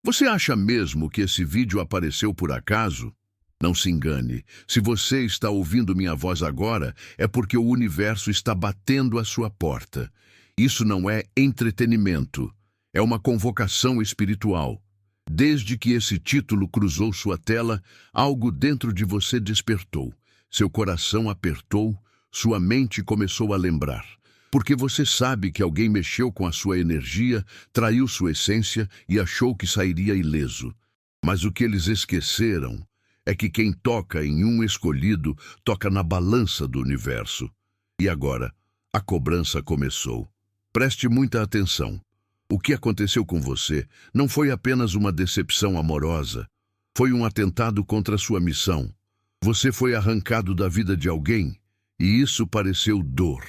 Você acha mesmo que esse vídeo apareceu por acaso? Não se engane. Se você está ouvindo minha voz agora, é porque o universo está batendo à sua porta. Isso não é entretenimento. É uma convocação espiritual. Desde que esse título cruzou sua tela, algo dentro de você despertou. Seu coração apertou, sua mente começou a lembrar. Porque você sabe que alguém mexeu com a sua energia, traiu sua essência e achou que sairia ileso. Mas o que eles esqueceram é que quem toca em um escolhido toca na balança do universo. E agora, a cobrança começou. Preste muita atenção. O que aconteceu com você não foi apenas uma decepção amorosa. Foi um atentado contra sua missão. Você foi arrancado da vida de alguém, e isso pareceu dor.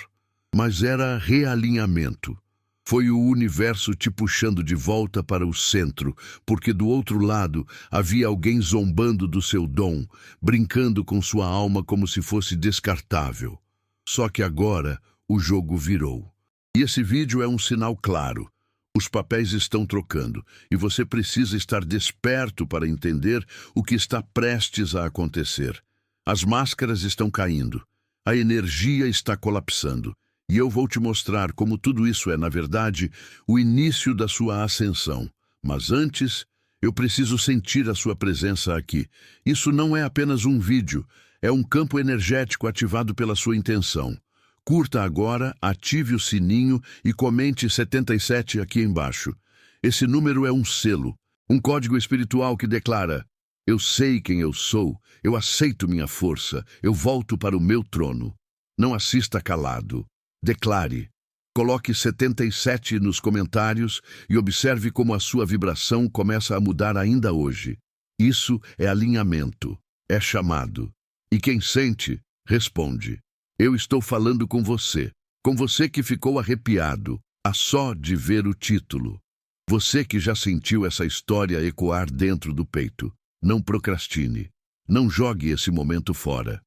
Mas era realinhamento. Foi o universo te puxando de volta para o centro, porque do outro lado havia alguém zombando do seu dom, brincando com sua alma como se fosse descartável. Só que agora o jogo virou. E esse vídeo é um sinal claro. Os papéis estão trocando, e você precisa estar desperto para entender o que está prestes a acontecer. As máscaras estão caindo, a energia está colapsando. E eu vou te mostrar como tudo isso é, na verdade, o início da sua ascensão. Mas antes, eu preciso sentir a sua presença aqui. Isso não é apenas um vídeo, é um campo energético ativado pela sua intenção. Curta agora, ative o sininho e comente 77 aqui embaixo. Esse número é um selo, um código espiritual que declara: eu sei quem eu sou, eu aceito minha força, eu volto para o meu trono. Não assista calado. Declare. Coloque 77 nos comentários e observe como a sua vibração começa a mudar ainda hoje. Isso é alinhamento, é chamado. E quem sente, responde. Eu estou falando com você que ficou arrepiado, a só de ver o título. Você que já sentiu essa história ecoar dentro do peito. Não procrastine. Não jogue esse momento fora.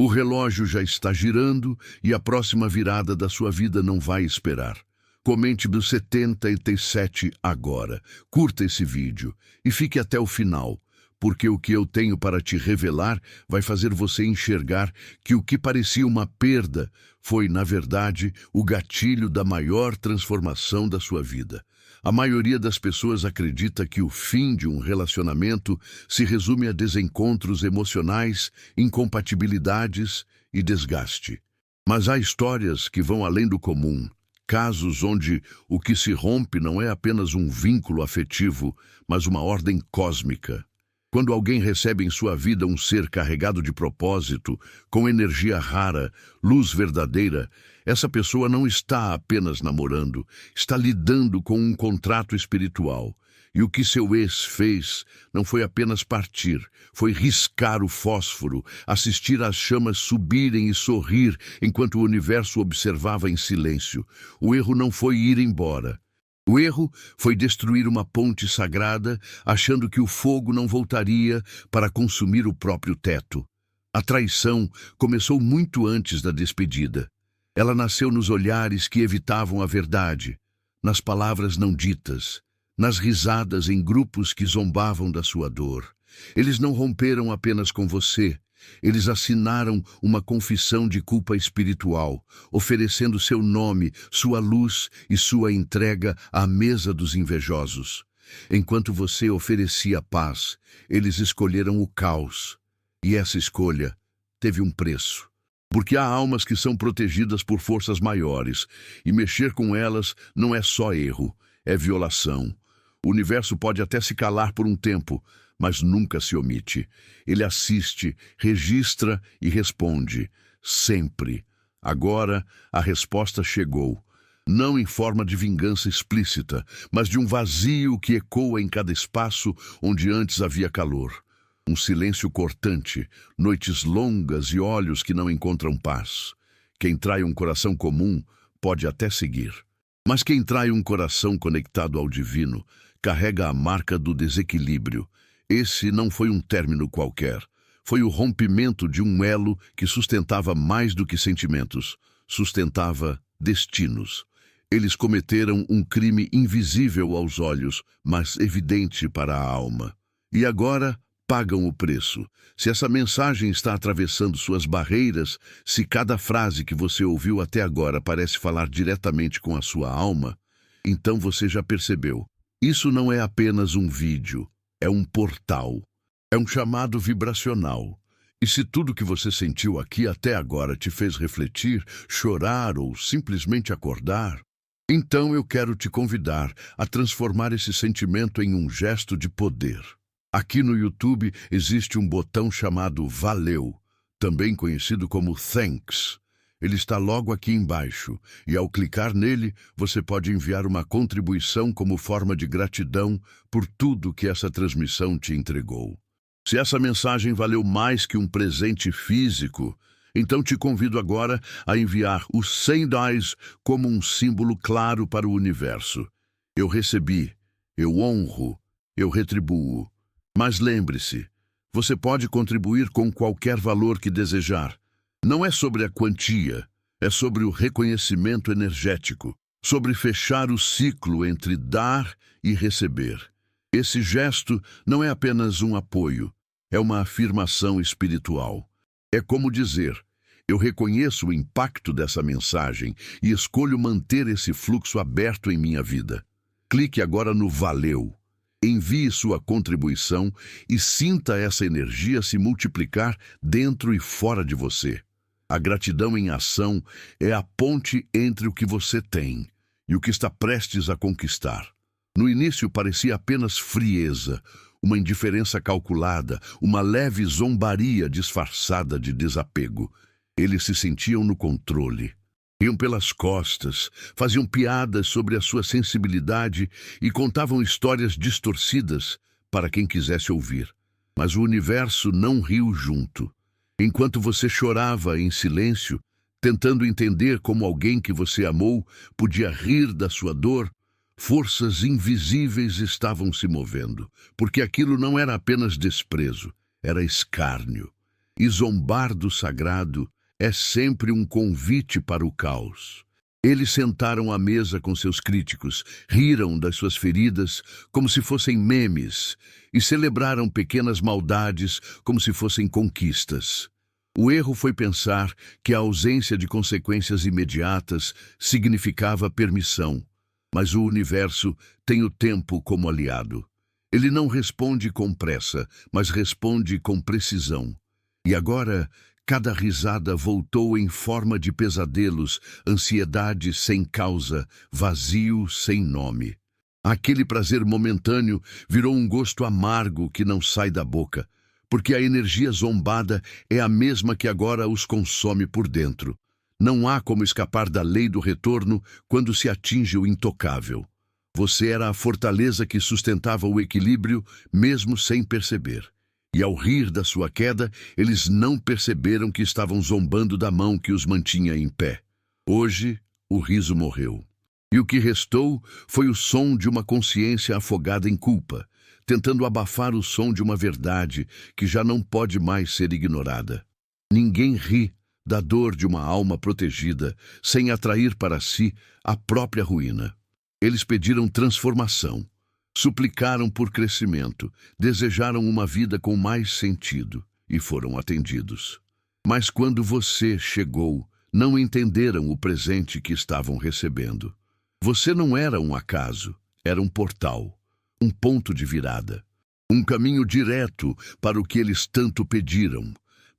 O relógio já está girando e a próxima virada da sua vida não vai esperar. Comente do 77 agora, curta esse vídeo e fique até o final, porque o que eu tenho para te revelar vai fazer você enxergar que o que parecia uma perda foi, na verdade, o gatilho da maior transformação da sua vida. A maioria das pessoas acredita que o fim de um relacionamento se resume a desencontros emocionais, incompatibilidades e desgaste. Mas há histórias que vão além do comum, casos onde o que se rompe não é apenas um vínculo afetivo, mas uma ordem cósmica. Quando alguém recebe em sua vida um ser carregado de propósito, com energia rara, luz verdadeira, essa pessoa não está apenas namorando, está lidando com um contrato espiritual. E o que seu ex fez não foi apenas partir, foi riscar o fósforo, assistir às chamas subirem e sorrir enquanto o universo observava em silêncio. O erro não foi ir embora. O erro foi destruir uma ponte sagrada, achando que o fogo não voltaria para consumir o próprio teto. A traição começou muito antes da despedida. Ela nasceu nos olhares que evitavam a verdade, nas palavras não ditas, nas risadas em grupos que zombavam da sua dor. Eles não romperam apenas com você. Eles assinaram uma confissão de culpa espiritual, oferecendo seu nome, sua luz e sua entrega à mesa dos invejosos. Enquanto você oferecia paz, eles escolheram o caos. E essa escolha teve um preço. Porque há almas que são protegidas por forças maiores, e mexer com elas não é só erro, é violação. O universo pode até se calar por um tempo, mas nunca se omite. Ele assiste, registra e responde, sempre. Agora, a resposta chegou. Não em forma de vingança explícita, mas de um vazio que ecoa em cada espaço onde antes havia calor. Um silêncio cortante, noites longas e olhos que não encontram paz. Quem trai um coração comum pode até seguir. Mas quem trai um coração conectado ao divino carrega a marca do desequilíbrio. Esse não foi um término qualquer. Foi o rompimento de um elo que sustentava mais do que sentimentos. Sustentava destinos. Eles cometeram um crime invisível aos olhos, mas evidente para a alma. E agora pagam o preço. Se essa mensagem está atravessando suas barreiras, se cada frase que você ouviu até agora parece falar diretamente com a sua alma, então você já percebeu. Isso não é apenas um vídeo, é um portal. É um chamado vibracional. E se tudo que você sentiu aqui até agora te fez refletir, chorar ou simplesmente acordar, então eu quero te convidar a transformar esse sentimento em um gesto de poder. Aqui no YouTube existe um botão chamado Valeu, também conhecido como Thanks. Ele está logo aqui embaixo, e ao clicar nele, você pode enviar uma contribuição como forma de gratidão por tudo que essa transmissão te entregou. Se essa mensagem valeu mais que um presente físico, então te convido agora a enviar os 100 reais como um símbolo claro para o universo. Eu recebi, eu honro, eu retribuo. Mas lembre-se, você pode contribuir com qualquer valor que desejar. Não é sobre a quantia, é sobre o reconhecimento energético, sobre fechar o ciclo entre dar e receber. Esse gesto não é apenas um apoio, é uma afirmação espiritual. É como dizer, eu reconheço o impacto dessa mensagem e escolho manter esse fluxo aberto em minha vida. Clique agora no Valeu. Envie sua contribuição e sinta essa energia se multiplicar dentro e fora de você. A gratidão em ação é a ponte entre o que você tem e o que está prestes a conquistar. No início parecia apenas frieza, uma indiferença calculada, uma leve zombaria disfarçada de desapego. Eles se sentiam no controle. Iam pelas costas, faziam piadas sobre a sua sensibilidade e contavam histórias distorcidas para quem quisesse ouvir. Mas o universo não riu junto. Enquanto você chorava em silêncio, tentando entender como alguém que você amou podia rir da sua dor, forças invisíveis estavam se movendo, porque aquilo não era apenas desprezo, era escárnio. E zombar do sagrado é sempre um convite para o caos. Eles sentaram à mesa com seus críticos, riram das suas feridas como se fossem memes e celebraram pequenas maldades como se fossem conquistas. O erro foi pensar que a ausência de consequências imediatas significava permissão. Mas o universo tem o tempo como aliado. Ele não responde com pressa, mas responde com precisão. E agora, cada risada voltou em forma de pesadelos, ansiedade sem causa, vazio sem nome. Aquele prazer momentâneo virou um gosto amargo que não sai da boca, porque a energia zombada é a mesma que agora os consome por dentro. Não há como escapar da lei do retorno quando se atinge o intocável. Você era a fortaleza que sustentava o equilíbrio, mesmo sem perceber. E ao rir da sua queda, eles não perceberam que estavam zombando da mão que os mantinha em pé. Hoje, o riso morreu. E o que restou foi o som de uma consciência afogada em culpa, tentando abafar o som de uma verdade que já não pode mais ser ignorada. Ninguém ri da dor de uma alma protegida, sem atrair para si a própria ruína. Eles pediram transformação, suplicaram por crescimento, desejaram uma vida com mais sentido e foram atendidos. Mas quando você chegou, não entenderam o presente que estavam recebendo. Você não era um acaso, era um portal, um ponto de virada, um caminho direto para o que eles tanto pediram,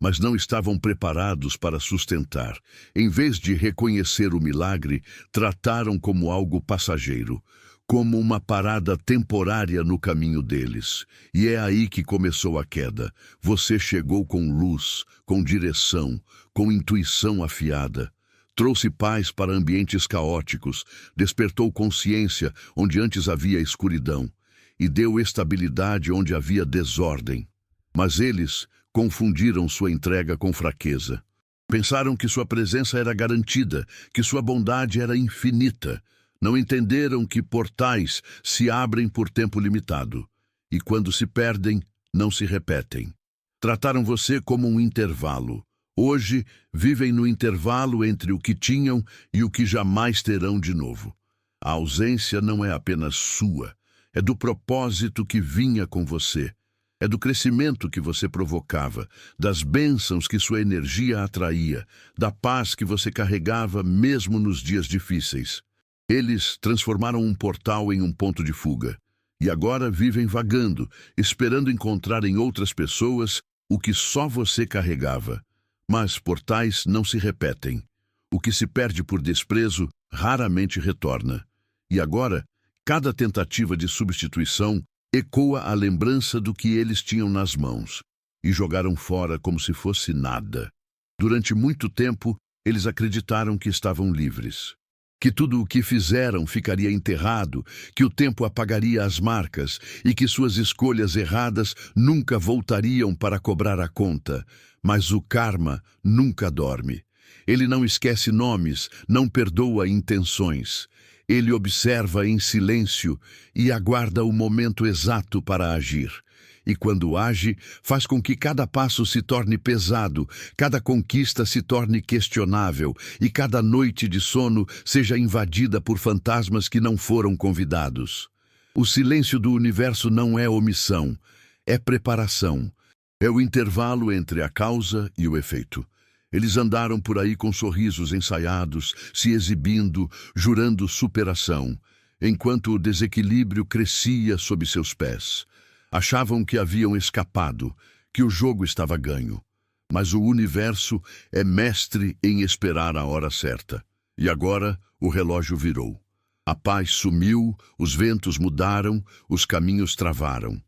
mas não estavam preparados para sustentar. Em vez de reconhecer o milagre, trataram como algo passageiro, como uma parada temporária no caminho deles. E é aí que começou a queda. Você chegou com luz, com direção, com intuição afiada. Trouxe paz para ambientes caóticos, despertou consciência onde antes havia escuridão, e deu estabilidade onde havia desordem. Mas eles confundiram sua entrega com fraqueza. Pensaram que sua presença era garantida, que sua bondade era infinita. Não entenderam que portais se abrem por tempo limitado, e quando se perdem, não se repetem. Trataram você como um intervalo. Hoje, vivem no intervalo entre o que tinham e o que jamais terão de novo. A ausência não é apenas sua, é do propósito que vinha com você. É do crescimento que você provocava, das bênçãos que sua energia atraía, da paz que você carregava mesmo nos dias difíceis. Eles transformaram um portal em um ponto de fuga. E agora vivem vagando, esperando encontrar em outras pessoas o que só você carregava. Mas portais não se repetem. O que se perde por desprezo raramente retorna. E agora, cada tentativa de substituição ecoa a lembrança do que eles tinham nas mãos e jogaram fora como se fosse nada. Durante muito tempo, eles acreditaram que estavam livres, que tudo o que fizeram ficaria enterrado, que o tempo apagaria as marcas e que suas escolhas erradas nunca voltariam para cobrar a conta. Mas o karma nunca dorme. Ele não esquece nomes, não perdoa intenções. Ele observa em silêncio e aguarda o momento exato para agir. E quando age, faz com que cada passo se torne pesado, cada conquista se torne questionável e cada noite de sono seja invadida por fantasmas que não foram convidados. O silêncio do universo não é omissão, é preparação. É o intervalo entre a causa e o efeito. Eles andaram por aí com sorrisos ensaiados, se exibindo, jurando superação, enquanto o desequilíbrio crescia sob seus pés. Achavam que haviam escapado, que o jogo estava ganho. Mas o universo é mestre em esperar a hora certa. E agora o relógio virou. A paz sumiu, os ventos mudaram, os caminhos travaram.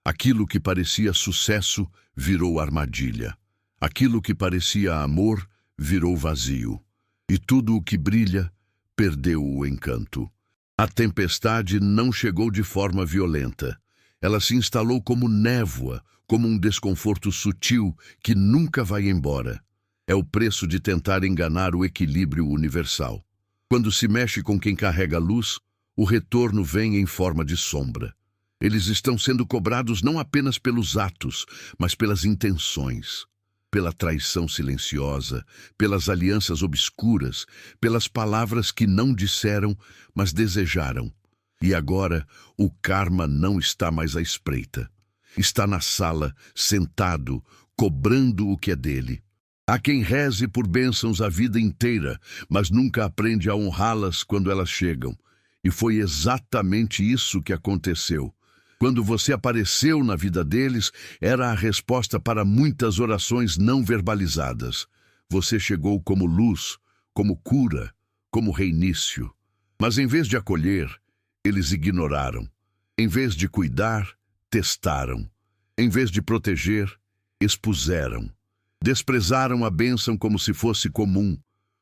Aquilo que parecia sucesso virou armadilha. Aquilo que parecia amor virou vazio, e tudo o que brilha perdeu o encanto. A tempestade não chegou de forma violenta. Ela se instalou como névoa, como um desconforto sutil que nunca vai embora. É o preço de tentar enganar o equilíbrio universal. Quando se mexe com quem carrega a luz, o retorno vem em forma de sombra. Eles estão sendo cobrados não apenas pelos atos, mas pelas intenções. Pela traição silenciosa, pelas alianças obscuras, pelas palavras que não disseram, mas desejaram. E agora, o karma não está mais à espreita. Está na sala, sentado, cobrando o que é dele. Há quem reze por bênçãos a vida inteira, mas nunca aprende a honrá-las quando elas chegam. E foi exatamente isso que aconteceu. Quando você apareceu na vida deles, era a resposta para muitas orações não verbalizadas. Você chegou como luz, como cura, como reinício. Mas em vez de acolher, eles ignoraram. Em vez de cuidar, testaram. Em vez de proteger, expuseram. Desprezaram a bênção como se fosse comum,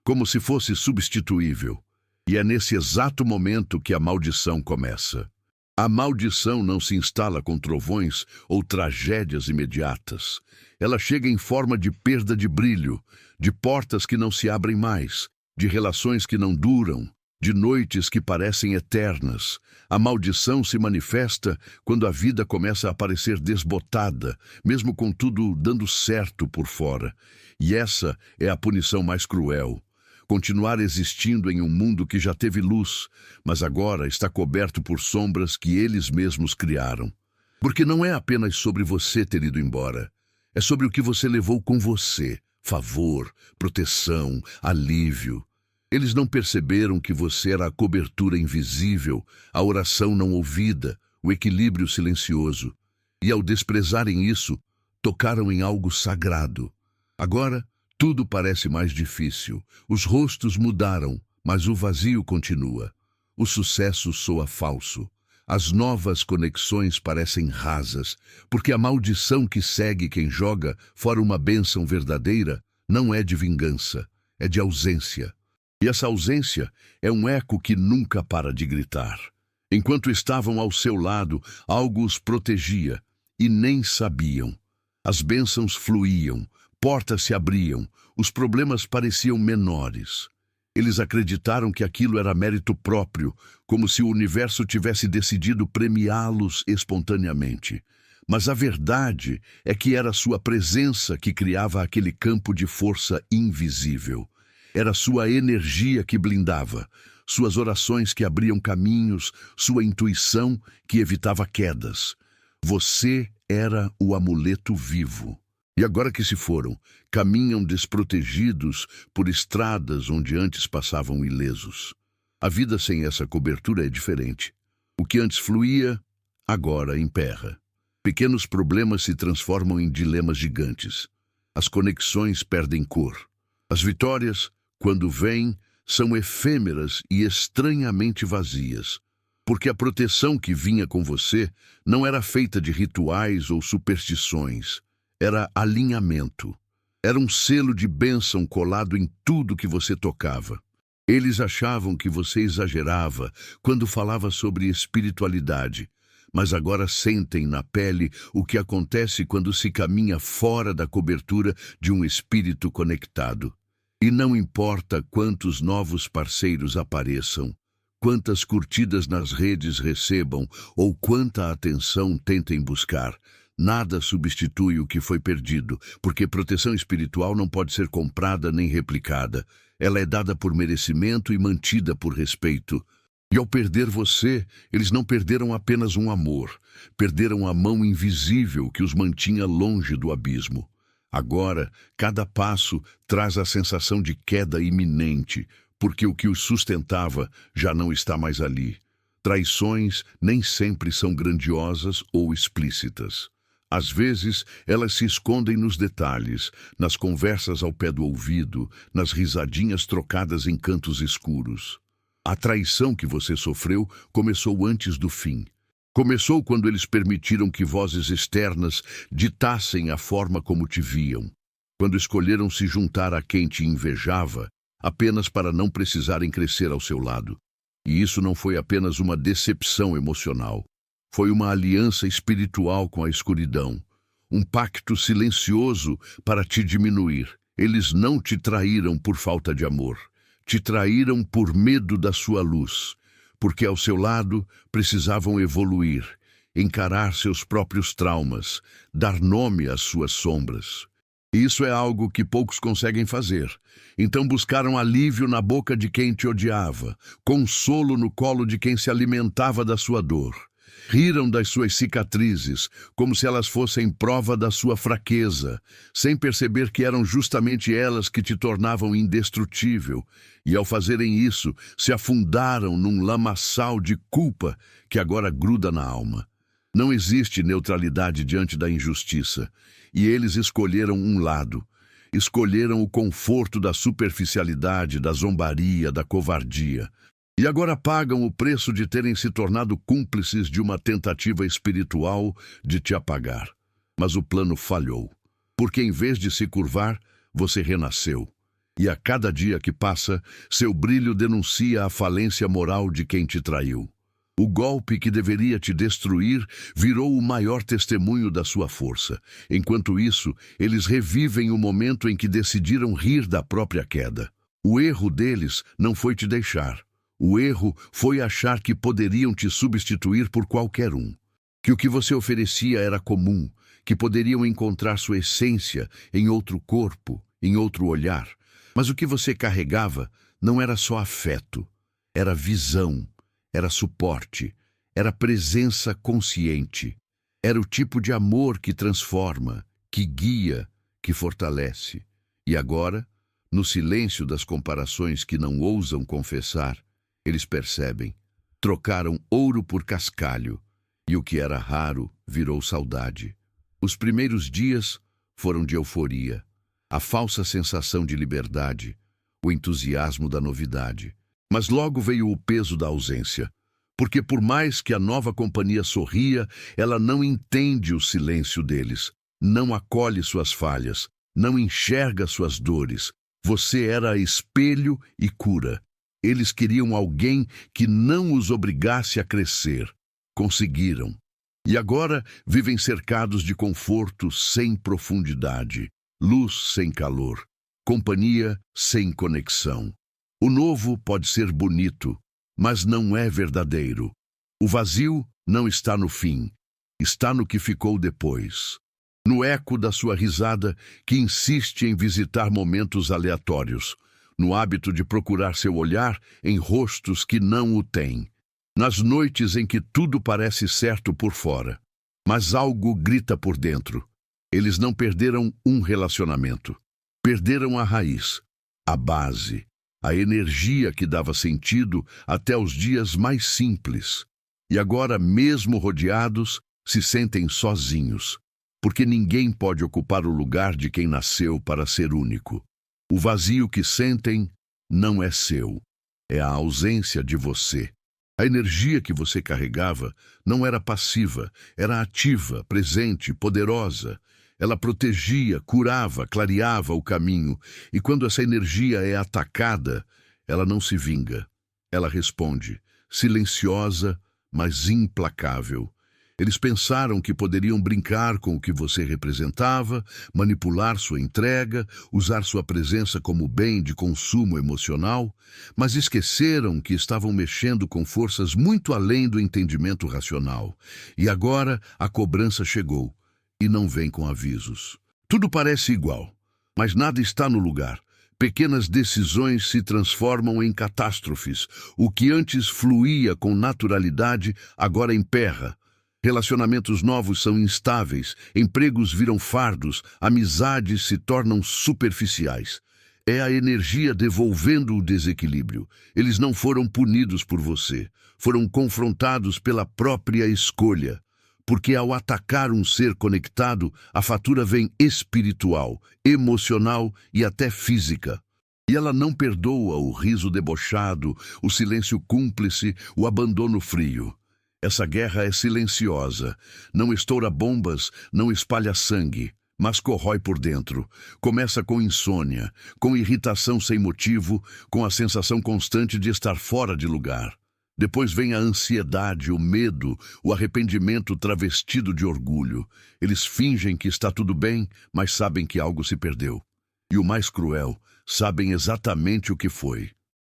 como se fosse substituível. E é nesse exato momento que a maldição começa. A maldição não se instala com trovões ou tragédias imediatas. Ela chega em forma de perda de brilho, de portas que não se abrem mais, de relações que não duram, de noites que parecem eternas. A maldição se manifesta quando a vida começa a parecer desbotada, mesmo com tudo dando certo por fora. E essa é a punição mais cruel. Continuar existindo em um mundo que já teve luz, mas agora está coberto por sombras que eles mesmos criaram. Porque não é apenas sobre você ter ido embora. É sobre o que você levou com você. Favor, proteção, alívio. Eles não perceberam que você era a cobertura invisível, a oração não ouvida, o equilíbrio silencioso. E ao desprezarem isso, tocaram em algo sagrado. Agora, tudo parece mais difícil. Os rostos mudaram, mas o vazio continua. O sucesso soa falso. As novas conexões parecem rasas, porque a maldição que segue quem joga fora uma bênção verdadeira não é de vingança, é de ausência. E essa ausência é um eco que nunca para de gritar. Enquanto estavam ao seu lado, algo os protegia e nem sabiam. As bênçãos fluíam, portas se abriam, os problemas pareciam menores. Eles acreditaram que aquilo era mérito próprio, como se o universo tivesse decidido premiá-los espontaneamente. Mas a verdade é que era sua presença que criava aquele campo de força invisível. Era sua energia que blindava, suas orações que abriam caminhos, sua intuição que evitava quedas. Você era o amuleto vivo. E agora que se foram, caminham desprotegidos por estradas onde antes passavam ilesos. A vida sem essa cobertura é diferente. O que antes fluía, agora emperra. Pequenos problemas se transformam em dilemas gigantes. As conexões perdem cor. As vitórias, quando vêm, são efêmeras e estranhamente vazias. Porque a proteção que vinha com você não era feita de rituais ou superstições. Era alinhamento. Era um selo de bênção colado em tudo que você tocava. Eles achavam que você exagerava quando falava sobre espiritualidade, mas agora sentem na pele o que acontece quando se caminha fora da cobertura de um espírito conectado. E não importa quantos novos parceiros apareçam, quantas curtidas nas redes recebam ou quanta atenção tentem buscar, nada substitui o que foi perdido, porque proteção espiritual não pode ser comprada nem replicada. Ela é dada por merecimento e mantida por respeito. E ao perder você, eles não perderam apenas um amor, perderam a mão invisível que os mantinha longe do abismo. Agora, cada passo traz a sensação de queda iminente, porque o que os sustentava já não está mais ali. Traições nem sempre são grandiosas ou explícitas. Às vezes, elas se escondem nos detalhes, nas conversas ao pé do ouvido, nas risadinhas trocadas em cantos escuros. A traição que você sofreu começou antes do fim. Começou quando eles permitiram que vozes externas ditassem a forma como te viam. Quando escolheram se juntar a quem te invejava, apenas para não precisarem crescer ao seu lado. E isso não foi apenas uma decepção emocional. Foi uma aliança espiritual com a escuridão. Um pacto silencioso para te diminuir. Eles não te traíram por falta de amor. Te traíram por medo da sua luz. Porque ao seu lado precisavam evoluir, encarar seus próprios traumas, dar nome às suas sombras. Isso é algo que poucos conseguem fazer. Então buscaram alívio na boca de quem te odiava, consolo no colo de quem se alimentava da sua dor. Riram das suas cicatrizes, como se elas fossem prova da sua fraqueza, sem perceber que eram justamente elas que te tornavam indestrutível. E ao fazerem isso, se afundaram num lamaçal de culpa que agora gruda na alma. Não existe neutralidade diante da injustiça, e eles escolheram um lado. Escolheram o conforto da superficialidade, da zombaria, da covardia. E agora pagam o preço de terem se tornado cúmplices de uma tentativa espiritual de te apagar. Mas o plano falhou, porque em vez de se curvar, você renasceu. E a cada dia que passa, seu brilho denuncia a falência moral de quem te traiu. O golpe que deveria te destruir virou o maior testemunho da sua força. Enquanto isso, eles revivem o momento em que decidiram rir da própria queda. O erro deles não foi te deixar. O erro foi achar que poderiam te substituir por qualquer um. Que o que você oferecia era comum, que poderiam encontrar sua essência em outro corpo, em outro olhar. Mas o que você carregava não era só afeto, era visão, era suporte, era presença consciente. Era o tipo de amor que transforma, que guia, que fortalece. E agora, no silêncio das comparações que não ousam confessar, eles percebem, trocaram ouro por cascalho, e o que era raro virou saudade. Os primeiros dias foram de euforia, a falsa sensação de liberdade, o entusiasmo da novidade. Mas logo veio o peso da ausência, porque por mais que a nova companhia sorria, ela não entende o silêncio deles, não acolhe suas falhas, não enxerga suas dores. Você era espelho e cura. Eles queriam alguém que não os obrigasse a crescer. Conseguiram. E agora vivem cercados de conforto sem profundidade, luz sem calor, companhia sem conexão. O novo pode ser bonito, mas não é verdadeiro. O vazio não está no fim, está no que ficou depois. No eco da sua risada que insiste em visitar momentos aleatórios. no hábito de procurar seu olhar em rostos que não o têm, nas noites em que tudo parece certo por fora, mas algo grita por dentro. Eles não perderam um relacionamento, perderam a raiz, a base, a energia que dava sentido até os dias mais simples. E agora, mesmo rodeados, se sentem sozinhos, porque ninguém pode ocupar o lugar de quem nasceu para ser único. O vazio que sentem não é seu, é a ausência de você. A energia que você carregava não era passiva, era ativa, presente, poderosa. Ela protegia, curava, clareava o caminho, e quando essa energia é atacada, ela não se vinga. Ela responde, silenciosa, mas implacável. Eles pensaram que poderiam brincar com o que você representava, manipular sua entrega, usar sua presença como bem de consumo emocional, mas esqueceram que estavam mexendo com forças muito além do entendimento racional. E agora a cobrança chegou, e não vem com avisos. Tudo parece igual, mas nada está no lugar. Pequenas decisões se transformam em catástrofes. O que antes fluía com naturalidade, agora emperra. Relacionamentos novos são instáveis, empregos viram fardos, amizades se tornam superficiais. É a energia devolvendo o desequilíbrio. Eles não foram punidos por você, foram confrontados pela própria escolha. Porque ao atacar um ser conectado, a fatura vem espiritual, emocional e até física. E ela não perdoa o riso debochado, o silêncio cúmplice, o abandono frio. Essa guerra é silenciosa, não estoura bombas, não espalha sangue, mas corrói por dentro. Começa com insônia, com irritação sem motivo, com a sensação constante de estar fora de lugar. Depois vem a ansiedade, o medo, o arrependimento travestido de orgulho. Eles fingem que está tudo bem, mas sabem que algo se perdeu. E o mais cruel, sabem exatamente o que foi.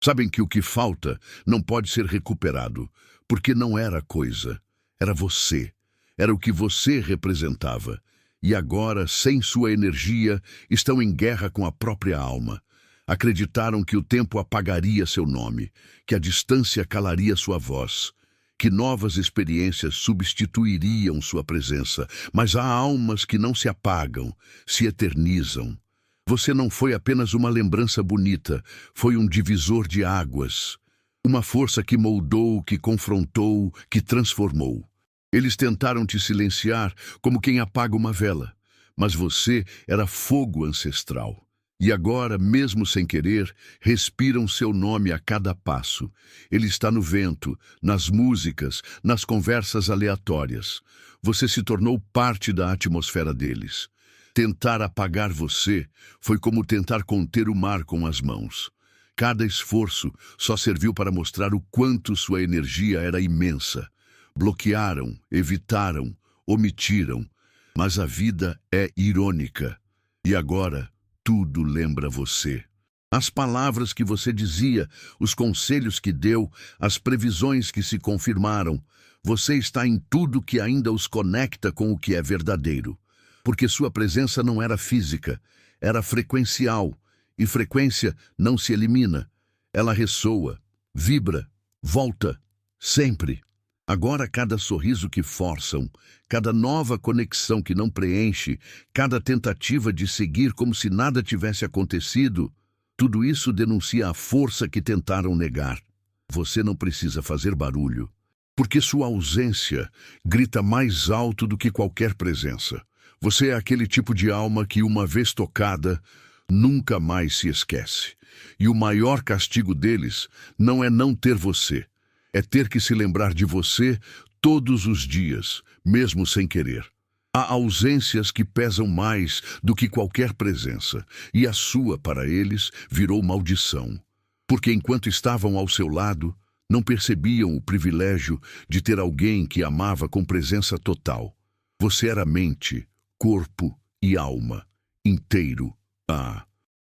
Sabem que o que falta não pode ser recuperado, porque não era coisa, era você. Era o que você representava. E agora, sem sua energia, estão em guerra com a própria alma. Acreditaram que o tempo apagaria seu nome, que a distância calaria sua voz, que novas experiências substituiriam sua presença. Mas há almas que não se apagam, se eternizam. Você não foi apenas uma lembrança bonita, foi um divisor de águas. Uma força que moldou, que confrontou, que transformou. Eles tentaram te silenciar como quem apaga uma vela, mas você era fogo ancestral. E agora, mesmo sem querer, respiram seu nome a cada passo. Ele está no vento, nas músicas, nas conversas aleatórias. Você se tornou parte da atmosfera deles. Tentar apagar você foi como tentar conter o mar com as mãos. Cada esforço só serviu para mostrar o quanto sua energia era imensa. Bloquearam, evitaram, omitiram, mas a vida é irônica. E agora, tudo lembra você. As palavras que você dizia, os conselhos que deu, as previsões que se confirmaram. Você está em tudo que ainda os conecta com o que é verdadeiro. Porque sua presença não era física, era frequencial. E frequência não se elimina. Ela ressoa, vibra, volta, sempre. Agora cada sorriso que forçam, cada nova conexão que não preenche, cada tentativa de seguir como se nada tivesse acontecido, tudo isso denuncia a força que tentaram negar. Você não precisa fazer barulho, porque sua ausência grita mais alto do que qualquer presença. Você é aquele tipo de alma que, uma vez tocada, nunca mais se esquece. E o maior castigo deles não é não ter você, é ter que se lembrar de você todos os dias, mesmo sem querer. Há ausências que pesam mais do que qualquer presença, e a sua, para eles, virou maldição. Porque enquanto estavam ao seu lado, não percebiam o privilégio de ter alguém que amava com presença total. Você era mente, corpo e alma, inteiro.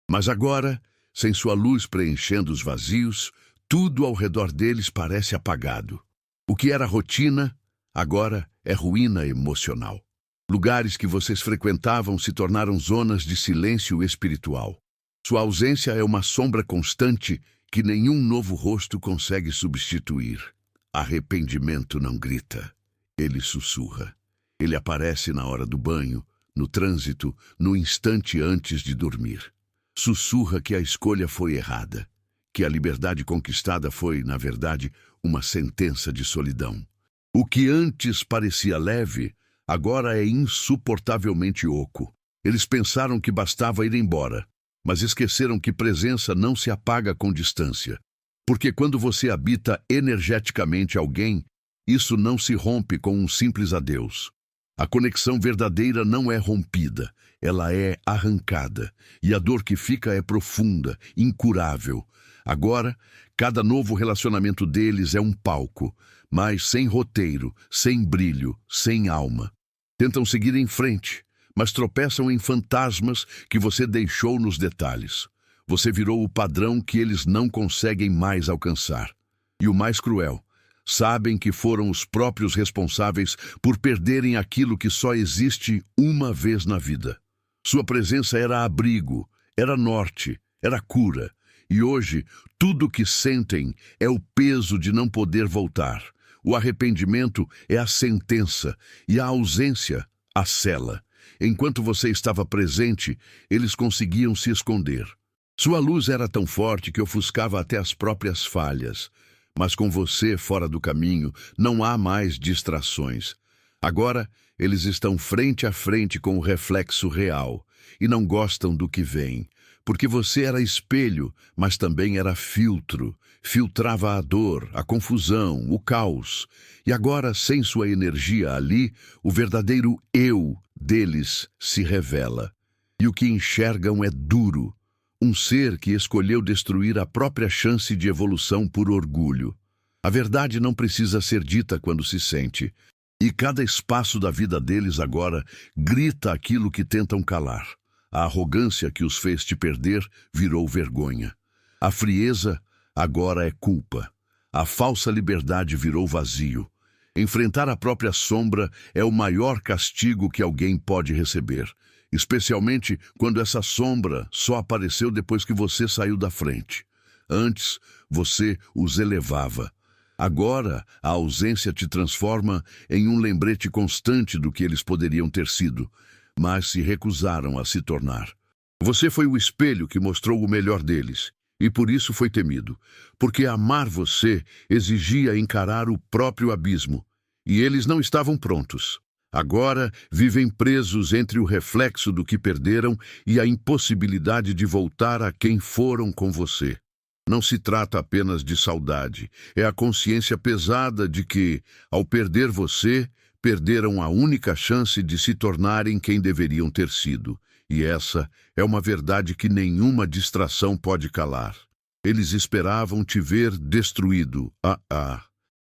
Mas agora, sem sua luz preenchendo os vazios, tudo ao redor deles parece apagado. O que era rotina, agora é ruína emocional. Lugares que vocês frequentavam se tornaram zonas de silêncio espiritual. Sua ausência é uma sombra constante que nenhum novo rosto consegue substituir. Arrependimento não grita, ele sussurra. Ele aparece na hora do banho, no trânsito, no instante antes de dormir. Sussurra que a escolha foi errada, que a liberdade conquistada foi, na verdade, uma sentença de solidão. O que antes parecia leve, agora é insuportavelmente oco. Eles pensaram que bastava ir embora, mas esqueceram que presença não se apaga com distância. Porque quando você habita energeticamente alguém, isso não se rompe com um simples adeus. A conexão verdadeira não é rompida, ela é arrancada, e a dor que fica é profunda, incurável. Agora, cada novo relacionamento deles é um palco, mas sem roteiro, sem brilho, sem alma. Tentam seguir em frente, mas tropeçam em fantasmas que você deixou nos detalhes. Você virou o padrão que eles não conseguem mais alcançar. E o mais cruel, sabem que foram os próprios responsáveis por perderem aquilo que só existe uma vez na vida. Sua presença era abrigo, era norte, era cura. E hoje, tudo o que sentem é o peso de não poder voltar. O arrependimento é a sentença e a ausência, a cela. Enquanto você estava presente, eles conseguiam se esconder. Sua luz era tão forte que ofuscava até as próprias falhas. Mas com você fora do caminho, não há mais distrações. Agora, eles estão frente a frente com o reflexo real e não gostam do que vem. Porque você era espelho, mas também era filtro. Filtrava a dor, a confusão, o caos. E agora, sem sua energia ali, o verdadeiro eu deles se revela. E o que enxergam é duro. Um ser que escolheu destruir a própria chance de evolução por orgulho. A verdade não precisa ser dita quando se sente. E cada espaço da vida deles agora grita aquilo que tentam calar. A arrogância que os fez te perder virou vergonha. A frieza agora é culpa. A falsa liberdade virou vazio. Enfrentar a própria sombra é o maior castigo que alguém pode receber. Especialmente quando essa sombra só apareceu depois que você saiu da frente. Antes, você os elevava. Agora, a ausência te transforma em um lembrete constante do que eles poderiam ter sido, mas se recusaram a se tornar. Você foi o espelho que mostrou o melhor deles, e por isso foi temido, porque amar você exigia encarar o próprio abismo, e eles não estavam prontos. Agora vivem presos entre o reflexo do que perderam e a impossibilidade de voltar a quem foram com você. Não se trata apenas de saudade, é a consciência pesada de que, ao perder você, perderam a única chance de se tornarem quem deveriam ter sido. E essa é uma verdade que nenhuma distração pode calar. Eles esperavam te ver destruído.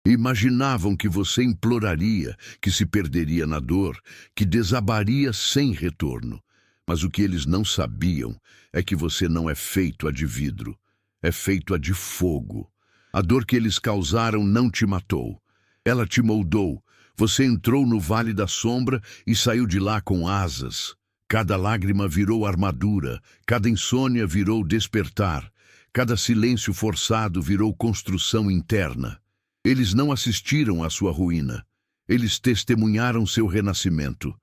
Imaginavam que você imploraria, que se perderia na dor, que desabaria sem retorno. Mas o que eles não sabiam é que você não é feito a de vidro, é feito a de fogo. A dor que eles causaram não te matou. Ela te moldou. Você entrou no vale da sombra e saiu de lá com asas. Cada lágrima virou armadura, cada insônia virou despertar, cada silêncio forçado virou construção interna. Eles não assistiram à sua ruína. Eles testemunharam seu renascimento.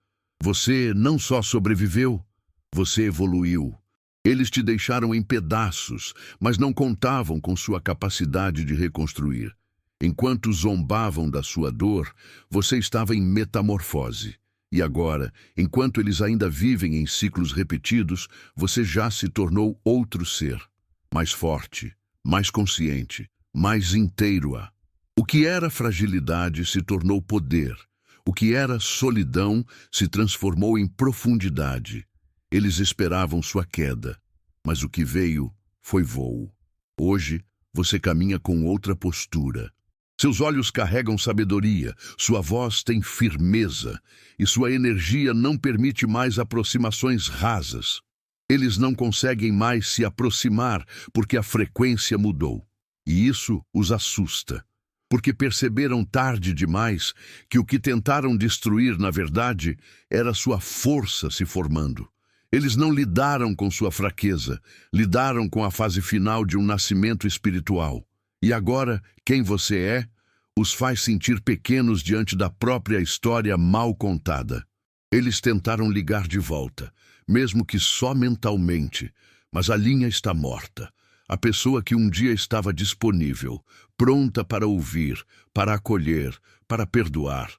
Você não só sobreviveu, você evoluiu. Eles te deixaram em pedaços, mas não contavam com sua capacidade de reconstruir. Enquanto zombavam da sua dor, você estava em metamorfose. E agora, enquanto eles ainda vivem em ciclos repetidos, você já se tornou outro ser. Mais forte, mais consciente, mais inteiro. O que era fragilidade se tornou poder. O que era solidão se transformou em profundidade. Eles esperavam sua queda, mas o que veio foi voo. Hoje, você caminha com outra postura. Seus olhos carregam sabedoria, sua voz tem firmeza e sua energia não permite mais aproximações rasas. Eles não conseguem mais se aproximar porque a frequência mudou. E isso os assusta, porque perceberam tarde demais que o que tentaram destruir, na verdade, era sua força se formando. Eles não lidaram com sua fraqueza, lidaram com a fase final de um nascimento espiritual. E agora, quem você é, os faz sentir pequenos diante da própria história mal contada. Eles tentaram ligar de volta, mesmo que só mentalmente, mas a linha está morta. A pessoa que um dia estava disponível, pronta para ouvir, para acolher, para perdoar,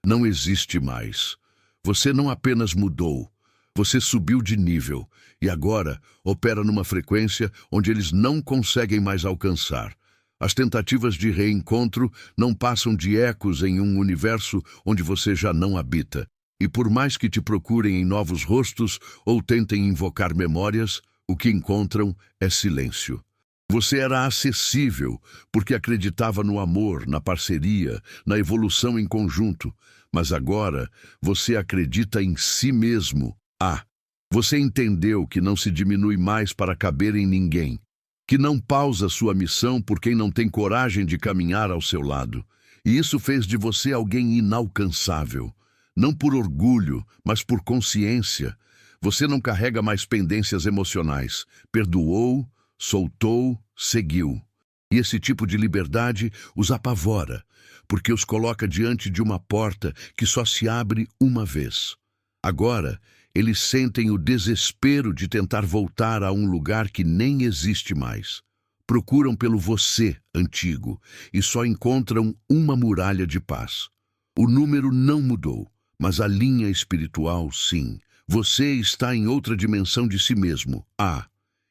não existe mais. Você não apenas mudou, você subiu de nível e agora opera numa frequência onde eles não conseguem mais alcançar. As tentativas de reencontro não passam de ecos em um universo onde você já não habita. E por mais que te procurem em novos rostos ou tentem invocar memórias, o que encontram é silêncio. Você era acessível porque acreditava no amor, na parceria, na evolução em conjunto. Mas agora você acredita em si mesmo. Você entendeu que não se diminui mais para caber em ninguém, que não pausa sua missão por quem não tem coragem de caminhar ao seu lado. E isso fez de você alguém inalcançável. Não por orgulho, mas por consciência. Você não carrega mais pendências emocionais. Perdoou, soltou, seguiu. E esse tipo de liberdade os apavora, porque os coloca diante de uma porta que só se abre uma vez. Agora, eles sentem o desespero de tentar voltar a um lugar que nem existe mais. Procuram pelo você antigo e só encontram uma muralha de paz. O número não mudou, mas a linha espiritual, sim. Você está em outra dimensão de si mesmo.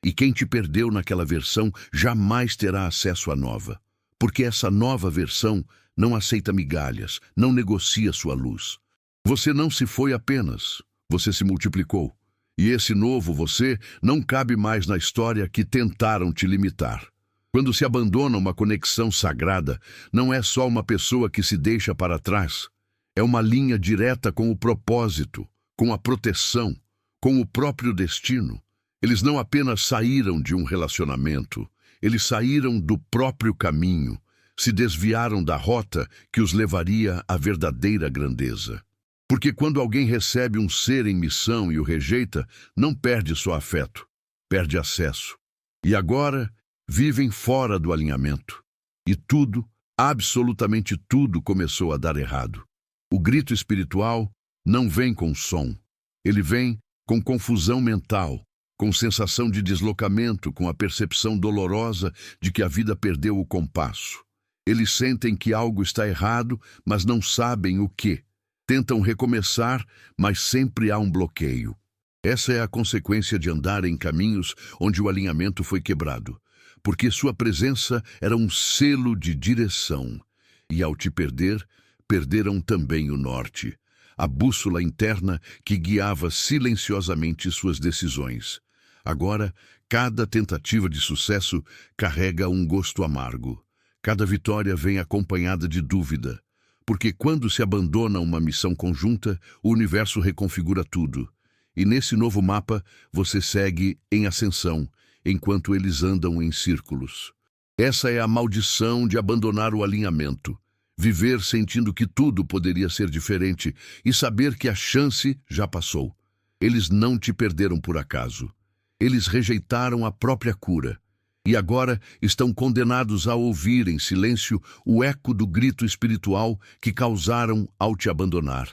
E quem te perdeu naquela versão jamais terá acesso à nova. Porque essa nova versão não aceita migalhas, não negocia sua luz. Você não se foi apenas, você se multiplicou. E esse novo você não cabe mais na história que tentaram te limitar. Quando se abandona uma conexão sagrada, não é só uma pessoa que se deixa para trás. É uma linha direta com o propósito, com a proteção, com o próprio destino. Eles não apenas saíram de um relacionamento, eles saíram do próprio caminho, se desviaram da rota que os levaria à verdadeira grandeza. Porque quando alguém recebe um ser em missão e o rejeita, não perde só afeto, perde acesso. E agora vivem fora do alinhamento. E tudo, absolutamente tudo, começou a dar errado. O grito espiritual não vem com som. Ele vem com confusão mental, com sensação de deslocamento, com a percepção dolorosa de que a vida perdeu o compasso. Eles sentem que algo está errado, mas não sabem o quê. Tentam recomeçar, mas sempre há um bloqueio. Essa é a consequência de andar em caminhos onde o alinhamento foi quebrado, porque sua presença era um selo de direção. E ao te perder, perderam também o norte, a bússola interna que guiava silenciosamente suas decisões. Agora, cada tentativa de sucesso carrega um gosto amargo. Cada vitória vem acompanhada de dúvida. Porque quando se abandona uma missão conjunta, o universo reconfigura tudo. E nesse novo mapa, você segue em ascensão, enquanto eles andam em círculos. Essa é a maldição de abandonar o alinhamento. Viver sentindo que tudo poderia ser diferente e saber que a chance já passou. Eles não te perderam por acaso. Eles rejeitaram a própria cura. E agora estão condenados a ouvir em silêncio o eco do grito espiritual que causaram ao te abandonar.